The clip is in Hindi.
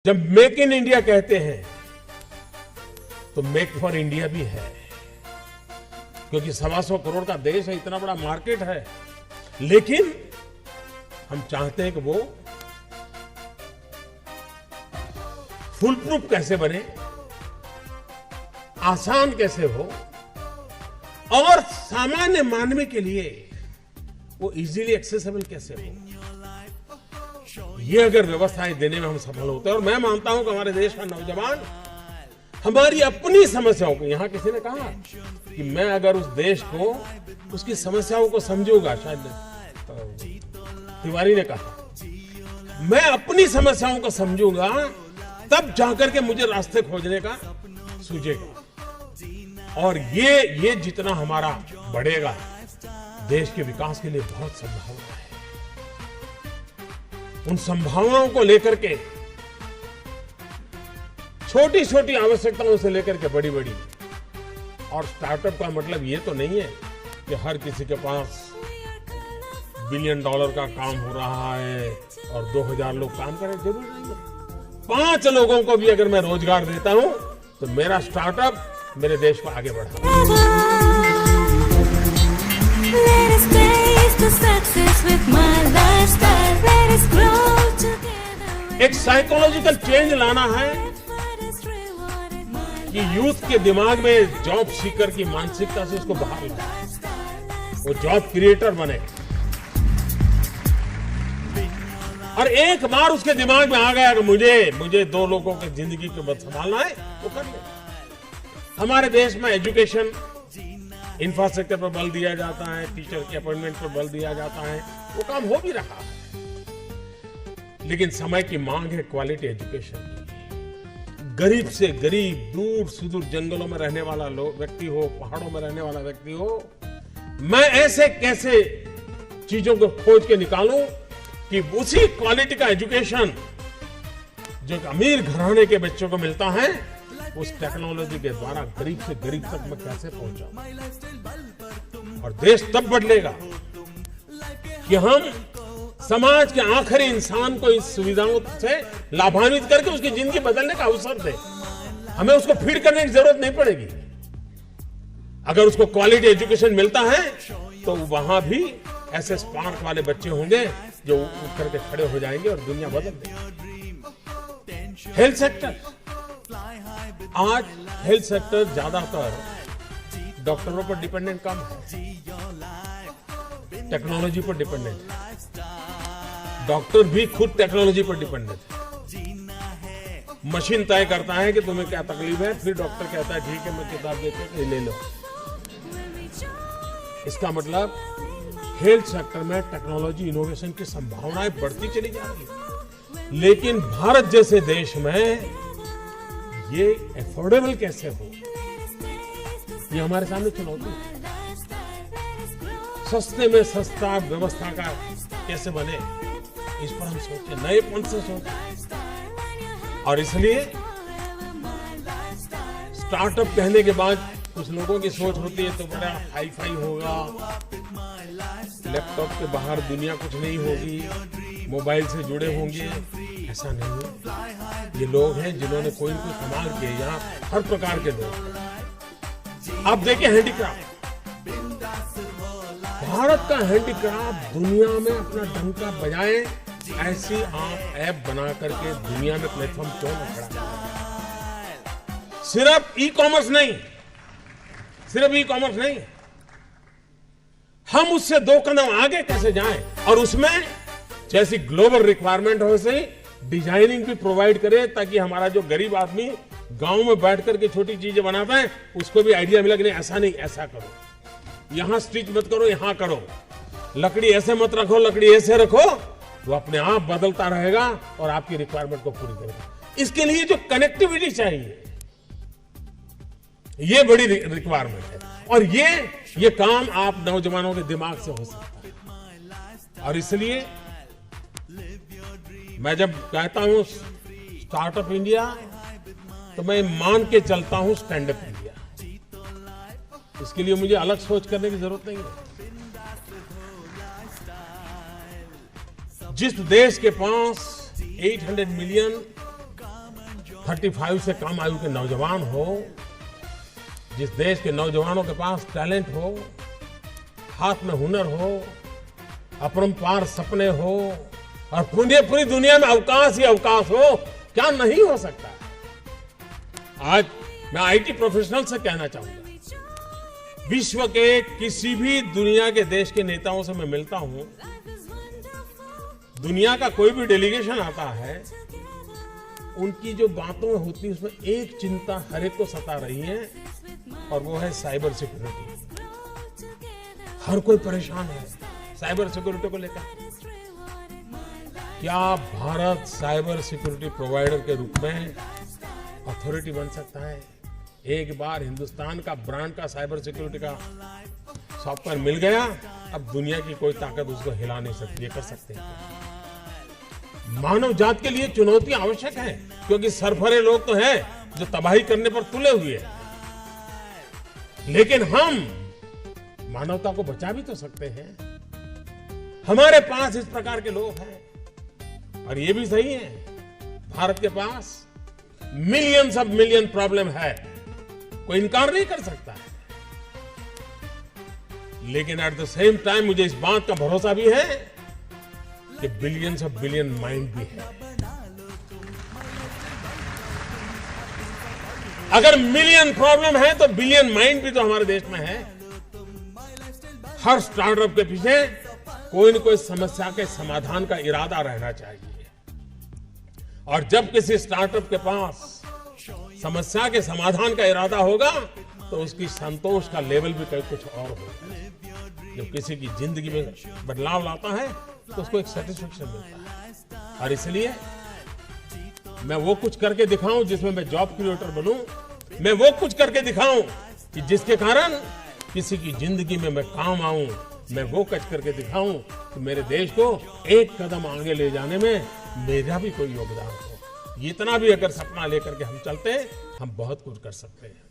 जब मेक इन इंडिया कहते हैं तो मेक फॉर इंडिया भी है, क्योंकि 125 करोड़ का देश है, इतना बड़ा मार्केट है। लेकिन हम चाहते हैं कि वो फुल प्रूफ कैसे बने, आसान कैसे हो और सामान्य मानवी के लिए वो इजीली एक्सेसिबल कैसे हो। ये अगर व्यवस्थाएं देने में हम सफल होते हैं, और मैं मानता हूं कि हमारे देश का नौजवान हमारी अपनी समस्याओं को, यहां किसी ने कहा कि मैं अगर उस देश को उसकी समस्याओं को समझूंगा, शायद तिवारी ने कहा, मैं अपनी समस्याओं को समझूंगा तब जाकर के मुझे रास्ते खोजने का सूझेगा। और ये जितना हमारा बढ़ेगा, देश के विकास के लिए बहुत संभावना है। उन संभावनाओं को लेकर के, छोटी छोटी आवश्यकताओं से लेकर के बड़ी बड़ी, और स्टार्टअप का मतलब ये तो नहीं है कि हर किसी के पास $1 बिलियन का काम हो रहा है और 2000 लोग काम करें, जरूर नहीं है। 5 लोगों को भी अगर मैं रोजगार देता हूं तो मेरा स्टार्टअप मेरे देश को आगे बढ़ाता है। एक साइकोलॉजिकल चेंज लाना है कि यूथ के दिमाग में जॉब सीकर की मानसिकता से उसको बाहर लाए, वो जॉब क्रिएटर बने। और एक बार उसके दिमाग में आ गया कि मुझे 2 लोगों की जिंदगी को संभालना है, वो कर ले। हमारे देश में एजुकेशन इंफ्रास्ट्रक्चर पर बल दिया जाता है, टीचर के अपॉइंटमेंट पर बल दिया जाता है, वो काम हो भी रहा है। लेकिन समय की मांग है क्वालिटी एजुकेशन की। गरीब से गरीब, दूर सुदूर जंगलों में रहने वाला व्यक्ति हो, पहाड़ों में रहने वाला व्यक्ति हो, मैं ऐसे कैसे चीजों को खोज के निकालूं कि उसी क्वालिटी का एजुकेशन जो अमीर घराने के बच्चों को मिलता है, उस टेक्नोलॉजी के द्वारा गरीब से गरीब तक मैं कैसे पहुंचाऊं। और देश तब बदलेगा कि हम समाज के आखिरी इंसान को इस सुविधाओं से लाभान्वित करके उसकी जिंदगी बदलने का अवसर दे। हमें उसको फीड करने की जरूरत नहीं पड़ेगी। अगर उसको क्वालिटी एजुकेशन मिलता है तो वहां भी ऐसे स्पार्क वाले बच्चे होंगे जो उठ करके खड़े हो जाएंगे और दुनिया बदल देगी। हेल्थ सेक्टर, आज हेल्थ सेक्टर ज्यादातर डॉक्टरों पर डिपेंडेंट कम है, टेक्नोलॉजी पर डिपेंडेंट है। डॉक्टर भी खुद टेक्नोलॉजी पर डिपेंडेंट है। मशीन तय करता है कि तुम्हें क्या तकलीफ है, फिर डॉक्टर कहता है ठीक है, मैं किताब देता हूं, ले लो। इसका मतलब हेल्थ सेक्टर में टेक्नोलॉजी इनोवेशन की संभावनाएं बढ़ती चली जा रही है। लेकिन भारत जैसे देश में ये अफोर्डेबल कैसे हो, ये हमारे सामने चुनौती है। सस्ते में सस्ता व्यवस्था का कैसे बने, इस पर हम सोचें, नएपन से सोचें। और इसलिए स्टार्टअप कहने के बाद कुछ लोगों की सोच होती है तो बड़ा हाई फाई होगा, लैपटॉप के बाहर दुनिया कुछ नहीं होगी, मोबाइल से जुड़े होंगे। ऐसा नहीं है। ये लोग हैं जिन्होंने कोई न कोई कमाल किए, यहाँ हर प्रकार के लोग। आप देखिए हैंडीक्राफ्ट, भारत का हैंडीक्राफ्ट दुनिया में अपना डंका बजाए, ऐसी आप ऐप बना करके दुनिया में प्लेटफॉर्म क्यों न खड़ा। सिर्फ ई कॉमर्स नहीं, हम उससे 2 कदम आगे कैसे जाएं और उसमें जैसी ग्लोबल रिक्वायरमेंट हो, वैसे डिजाइनिंग भी प्रोवाइड करें, ताकि हमारा जो गरीब आदमी गांव में बैठ करके छोटी चीजें बनाता है, उसको भी आइडिया मिला कि नहीं ऐसा नहीं, ऐसा करो, यहां स्टिच मत करो, यहां करो, लकड़ी ऐसे मत रखो, लकड़ी ऐसे रखो। वो अपने आप बदलता रहेगा और आपकी रिक्वायरमेंट को पूरी करेगा। इसके लिए जो कनेक्टिविटी चाहिए, ये बड़ी रिक्वायरमेंट है। और ये काम आप नौजवानों के दिमाग से हो सकता है। और इसलिए मैं जब कहता हूं स्टार्टअप इंडिया, तो मैं मान के चलता हूं स्टैंडअप इंडिया। इसके लिए मुझे अलग सोच करने की जरूरत नहीं है। जिस देश के पास 800 मिलियन 35 से कम आयु के नौजवान हो, जिस देश के नौजवानों के पास टैलेंट हो, हाथ में हुनर हो, अपरंपार सपने हो और पूरी दुनिया में अवकाश ही अवकाश हो, क्या नहीं हो सकता है। आज मैं आईटी प्रोफेशनल से कहना चाहूंगा, विश्व के किसी भी दुनिया के देश के नेताओं से मैं मिलता हूं, दुनिया का कोई भी डेलीगेशन आता है, उनकी जो बातों होती है उसमें एक चिंता हर एक को सता रही है और वो है साइबर सिक्योरिटी। हर कोई परेशान है साइबर सिक्योरिटी को लेकर। क्या भारत साइबर सिक्योरिटी प्रोवाइडर के रूप में अथॉरिटी बन सकता है? एक बार हिंदुस्तान का ब्रांड का साइबर सिक्योरिटी का सॉफ्टवेयर मिल गया, अब दुनिया की कोई ताकत उसको हिला नहीं सकती। ये कर सकते हैं। मानव जात के लिए चुनौतियां आवश्यक हैं, क्योंकि सरफरे लोग तो हैं जो तबाही करने पर तुले हुए हैं, लेकिन हम मानवता को बचा भी तो सकते हैं। हमारे पास इस प्रकार के लोग हैं और ये भी सही है, भारत के पास मिलियन प्रॉब्लम है, कोई इनकार नहीं कर सकता है। लेकिन एट द सेम टाइम मुझे इस बात का भरोसा भी है कि बिलियन माइंड भी है। अगर मिलियन प्रॉब्लम है तो बिलियन माइंड भी तो हमारे देश में है। हर स्टार्टअप के पीछे कोई न कोई समस्या के समाधान का इरादा रहना चाहिए, और जब किसी स्टार्टअप के पास समस्या के समाधान का इरादा होगा तो उसकी संतोष का लेवल भी कहीं कुछ और होगा। जब किसी की जिंदगी में बदलाव लाता है तो उसको एक सेटिस्फेक्शन मिलता है। और इसलिए मैं वो कुछ करके दिखाऊं जिसमें मैं जॉब क्रिएटर बनूं, मैं वो कुछ करके दिखाऊं कि जिसके कारण किसी की जिंदगी में मैं काम आऊं, मैं वो कुछ करके दिखाऊं कि मेरे देश को एक कदम आगे ले जाने में मेरा भी कोई योगदान हो। इतना भी अगर सपना लेकर के हम चलते हैं, हम बहुत कुछ कर सकते हैं।